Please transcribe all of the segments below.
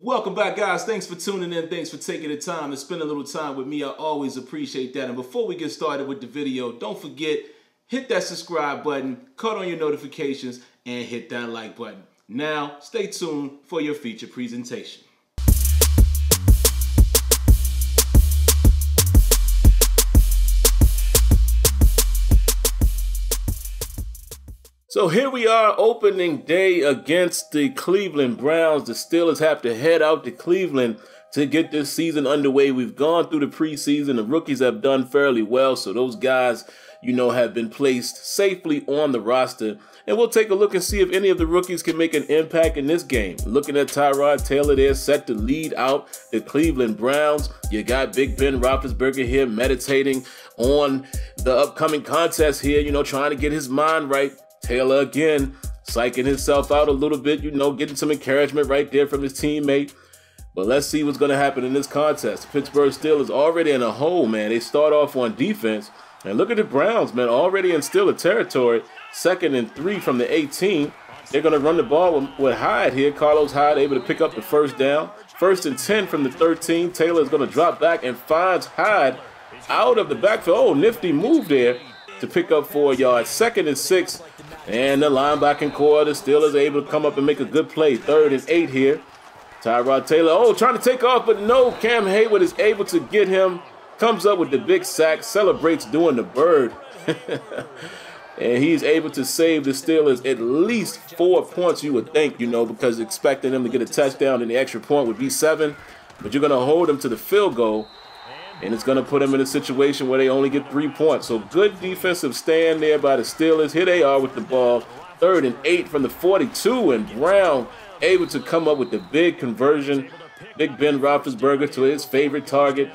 Welcome back, guys. Thanks for tuning in. Thanks for taking the time to spend a little time with me. I always appreciate that. And before we get started with the video, don't forget, hit that subscribe button, cut on your notifications, and hit that like button. Now, stay tuned for your feature presentation. So here we are, opening day against the Cleveland Browns. The Steelers have to head out to Cleveland to get this season underway. We've gone through the preseason. The rookies have done fairly well, so those guys, have been placed safely on the roster. And we'll take a look and see if any of the rookies can make an impact in this game. Looking at Tyrod Taylor there, set to lead out the Cleveland Browns. You got Big Ben Roethlisberger here meditating on the upcoming contest here, trying to get his mind right. Taylor again, psyching himself out a little bit, getting some encouragement right there from his teammate. But let's see what's going to happen in this contest. Pittsburgh Steelers already in a hole, man. They start off on defense. And look at the Browns, man, already in Steeler territory. 2nd and 3 from the 18. They're going to run the ball with Hyde here. Carlos Hyde able to pick up the first down. 1st and 10 from the 13. Taylor is going to drop back and finds Hyde out of the backfield. Oh, nifty move there to pick up 4 yards. 2nd and 6. And the linebacking core, the Steelers are able to come up and make a good play. 3rd and 8 here. Tyrod Taylor, trying to take off, but no. Cam Hayward is able to get him. Comes up with the big sack, celebrates doing the bird. And he's able to save the Steelers at least 4 points, you would think, because expecting them to get a touchdown and the extra point would be 7. But you're going to hold them to the field goal. And it's going to put them in a situation where they only get 3 points. So good defensive stand there by the Steelers. Here they are with the ball. 3rd and 8 from the 42. And Brown able to come up with the big conversion. Big Ben Roethlisberger to his favorite target.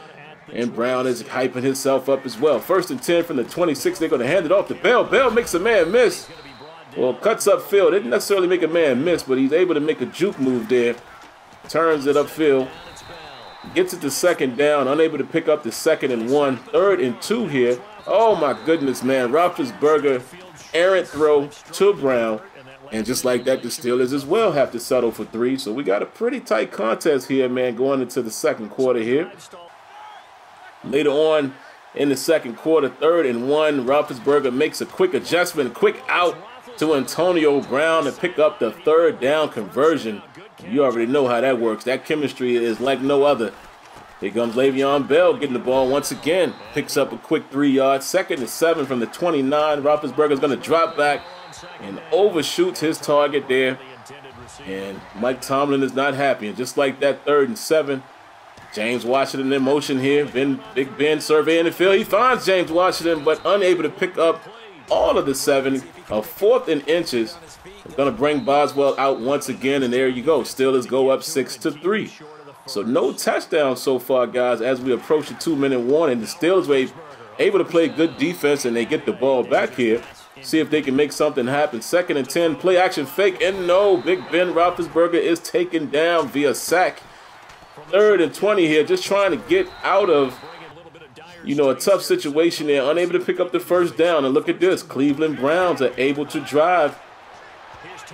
And Brown is hyping himself up as well. 1st and 10 from the 26. They're going to hand it off to Bell. Bell makes a man miss. Well, cuts upfield. Didn't necessarily make a man miss, but he's able to make a juke move there. Turns it upfield. Gets it to 2nd down, unable to pick up the 2nd and 1. 3rd and 2 here. Oh my goodness, man. Roethlisberger, errant throw to Brown. And just like that, the Steelers as well have to settle for 3. So we got a pretty tight contest here, man, going into the 2nd quarter here. Later on in the 2nd quarter, 3rd and 1, Roethlisberger makes a quick adjustment, quick out to Antonio Brown to pick up the 3rd down conversion. You already know how that works. That chemistry is like no other. Here comes Le'Veon Bell getting the ball once again. Picks up a quick 3 yards. 2nd and 7 from the 29. Roethlisberger's going to drop back and overshoots his target there. And Mike Tomlin is not happy. And just like that, 3rd and 7. James Washington in motion here. Big Ben surveying the field. He finds James Washington, but unable to pick up all of the 7. A 4th and inches. Going to bring Boswell out once again, and there you go. Steelers go up 6-3. So no touchdown so far, guys, as we approach the 2-minute warning. The Steelers were able to play good defense, and they get the ball back here. See if they can make something happen. 2nd and 10, play action fake, and no. Big Ben Roethlisberger is taken down via sack. 3rd and 20 here, just trying to get out of a tough situation there, unable to pick up the 1st down. And look at this, Cleveland Browns are able to drive.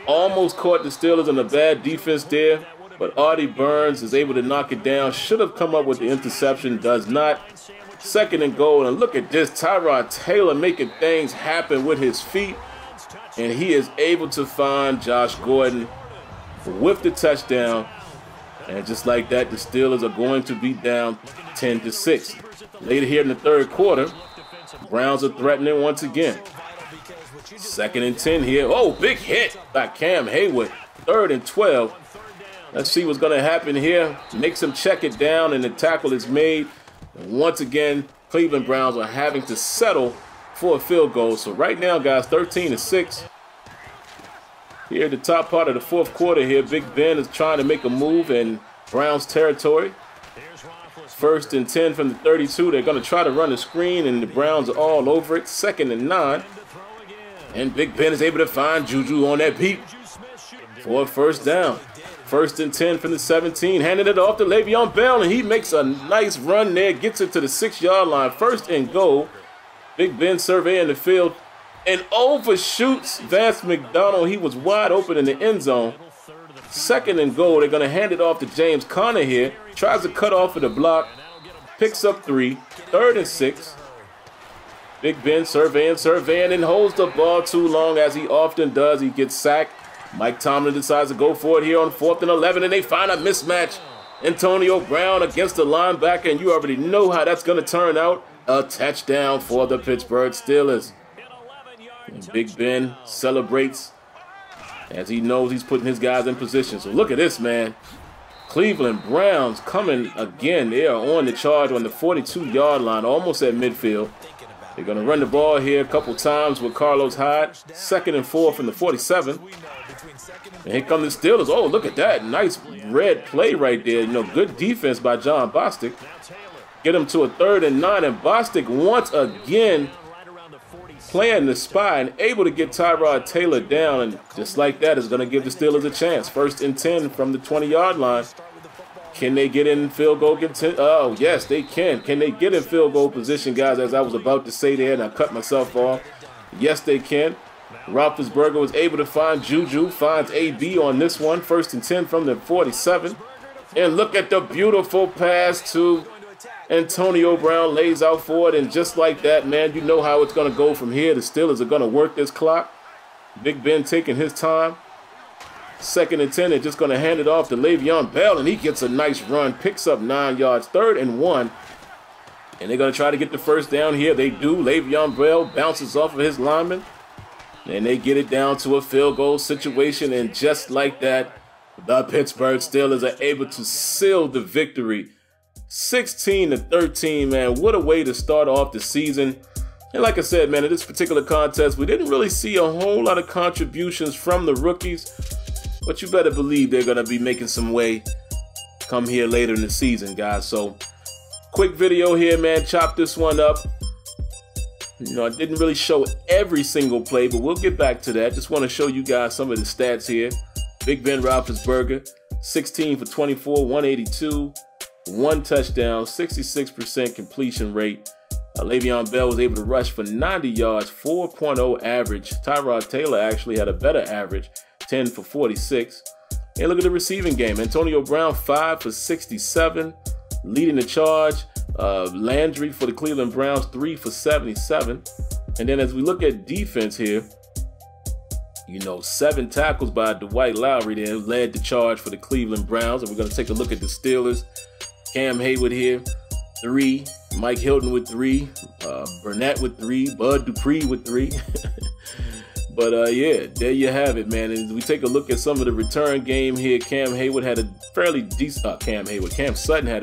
Almost caught the Steelers in a bad defense there, but Artie Burns is able to knock it down. Should have come up with the interception, does not. 2nd and goal, and look at this, Tyrod Taylor making things happen with his feet. And he is able to find Josh Gordon with the touchdown. And just like that, the Steelers are going to be down 10-6. Later here in the 3rd quarter, Browns are threatening once again. 2nd and 10 here. Oh, big hit by Cam Hayward. 3rd and 12. Let's see what's going to happen here. Makes him check it down, and the tackle is made. And once again, Cleveland Browns are having to settle for a field goal. So right now, guys, 13-6. Here at the top part of the 4th quarter here, Big Ben is trying to make a move in Browns territory. 1st and 10 from the 32. They're going to try to run the screen, and the Browns are all over it. 2nd and 9. And Big Ben is able to find Juju on that beat for a 1st down. 1st and 10 from the 17. Handing it off to Le'Veon Bell, and he makes a nice run there. Gets it to the 6-yard line. 1st and goal. Big Ben surveying the field. and overshoots Vance McDonald. He was wide open in the end zone. 2nd and goal. They're going to hand it off to James Conner here. Tries to cut off of the block. Picks up 3. 3rd and 6. Big Ben surveying, and holds the ball too long, as he often does. He gets sacked. Mike Tomlin decides to go for it here on 4th and 11, and they find a mismatch. Antonio Brown against the linebacker, and you already know how that's going to turn out. A touchdown for the Pittsburgh Steelers. And Big Ben celebrates as he knows he's putting his guys in position. So look at this, man. Cleveland Browns coming again. They are on the charge on the 42-yard line, almost at midfield. They're going to run the ball here a couple times with Carlos Hyde. 2nd and 4 from the 47. And here come the Steelers. Oh, look at that. Nice red play right there. You know, good defense by John Bostic. Get him to a 3rd and 9. And Bostic once again playing the spy and able to get Tyrod Taylor down. And just like that is going to give the Steelers a chance. 1st and 10 from the 20-yard line. Can they get in field goal? Oh, yes, they can. Can they get in field goal position, guys, as I was about to say there, and I cut myself off. Yes, they can. Roethlisberger was able to find Juju, finds AB on this one. 1st and 10 from the 47. And look at the beautiful pass to Antonio Brown, lays out for it. And just like that, man, you know how it's going to go from here. The Steelers are going to work this clock. Big Ben taking his time. 2nd and 10, they're just going to hand it off to Le'Veon Bell, and he gets a nice run, picks up 9 yards, 3rd and 1. And they're going to try to get the first down here. They do. Le'Veon Bell bounces off of his lineman, and they get it down to a field goal situation. And just like that, the Pittsburgh Steelers are able to seal the victory. 16-13, man. What a way to start off the season. And like I said, man, in this particular contest, we didn't really see a whole lot of contributions from the rookies. But you better believe they're going to be making some way come here later in the season, guys. So, quick video here, man. Chop this one up. You know, I didn't really show every single play, but we'll get back to that. Just want to show you guys some of the stats here. Big Ben Roethlisberger, 16 for 24, 182, 1 touchdown, 66% completion rate. Le'Veon Bell was able to rush for 90 yards, 4.0 average. Tyrod Taylor actually had a better average, 10 for 46. And look at the receiving game. Antonio Brown, 5 for 67, leading the charge. Landry for the Cleveland Browns, 3 for 77. And then as we look at defense here, you know, 7 tackles by Dwight Lowry there led the charge for the Cleveland Browns. And we're going to take a look at the Steelers. Cam Hayward here, 3. Mike Hilton with 3. Burnett with 3. Bud Dupree with 3. But yeah, there you have it, man. And as we take a look at some of the return game here, Cam Sutton had a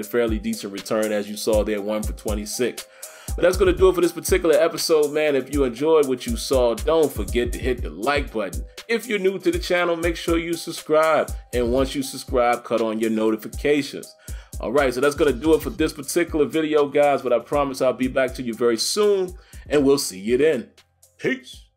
fairly decent return, as you saw there, 1 for 26. But that's going to do it for this particular episode, man. If you enjoyed what you saw, don't forget to hit the like button. If you're new to the channel, make sure you subscribe. And once you subscribe, cut on your notifications. All right, so that's going to do it for this particular video, guys. But I promise I'll be back to you very soon, and we'll see you then. Peace.